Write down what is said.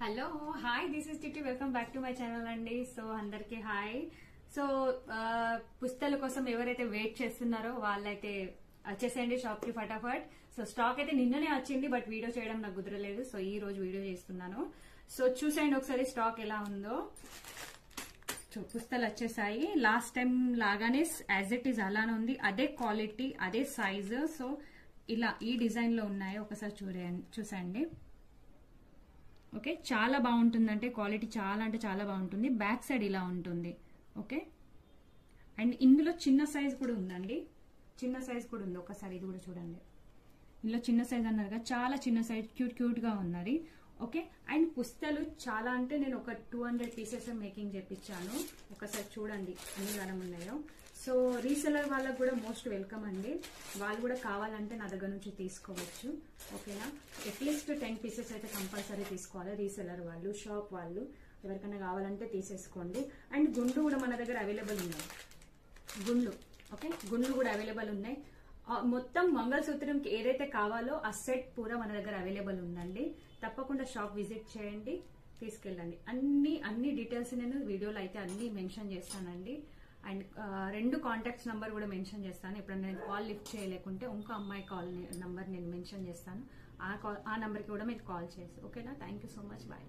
Hello hi this is Titti welcome back to my channel అండి. So అందరికి hi. So పుస్తకాల కోసం ఎవరైతే వెయిట్ చేస్తున్నారో వాళ్ళైతే వచ్చేసేయండి షాప్ కి ఫటాఫట్. సో స్టాక్ అయితే నిన్ననే వచ్చింది, బట్ వీడియో చేయడం నాకు కుదరలేదు. సో ఈ రోజు వీడియో చేస్తున్నాను. సో చూసేయండి ఒకసారి స్టాక్ ఎలా ఉందో. పుస్తకాలు వచ్చేసాయి. లాస్ట్ టైం లాగానే యాజ్ ఇట్ ఈస్ అలానే ఉంది, అదే క్వాలిటీ అదే సైజ్. సో ఇలా ఈ డిజైన్ లో ఉన్నాయి, ఒకసారి చూసండి. ఓకే, చాలా బాగుంటుంది, అంటే క్వాలిటీ చాలా అంటే చాలా బాగుంటుంది. బ్యాక్ సైడ్ ఇలా ఉంటుంది. ఓకే, అండ్ ఇందులో చిన్న సైజ్ కూడా ఉందండి, చిన్న సైజ్ కూడా ఉంది. ఒకసారి ఇది కూడా చూడండి. ఇందులో చిన్న సైజ్ అన్నారుగా, చాలా చిన్న సైజ్ క్యూట్ క్యూట్ గా ఉన్నది. ఓకే, అండ్ పుస్తలు చాలా అంటే నేను ఒక 200 పీసెస్ మేకింగ్ చేపించాను. ఒకసారి చూడండి అన్ని గణం ఉన్నాయో. సో రీసెలర్ వాళ్ళకు కూడా మోస్ట్ వెల్కమ్ అండి. వాళ్ళు కూడా కావాలంటే నా దగ్గర నుంచి తీసుకోవచ్చు. ఓకేనా, అట్లీస్ట్ 10 పీసెస్ అయితే కంపల్సరీ తీసుకోవాలి. రీసెలర్ వాళ్ళు, షాప్ వాళ్ళు ఎవరికైనా కావాలంటే తీసేసుకోండి. అండ్ గుండ్లు కూడా మన దగ్గర అవైలబుల్ ఉన్నాయి. గుండ్లు, ఓకే, గుండ్లు కూడా అవైలబుల్ ఉన్నాయి. మొత్తం మంగళసూత్రంకి ఏదైతే కావాలో ఆ సెట్ పూరా మన దగ్గర అవైలబుల్ ఉందండి. తప్పకుండా షాప్ విజిట్ చేయండి, తీసుకెళ్ళండి. అన్ని డీటెయిల్స్ నేను వీడియోలో అయితే అన్ని మెన్షన్ చేస్తానండి. అండ్ 2 కాంటాక్ట్స్ నంబర్ కూడా మెన్షన్ చేస్తాను. ఎప్పుడైనా నేను కాల్ లిఫ్ట్ చేయలేకుంటే ఇంకో అమ్మాయి కాల్ నంబర్ నేను మెన్షన్ చేస్తాను. ఆ నంబర్కి కూడా మీరు కాల్ చేసి. ఓకేనా, thank you so much, bye.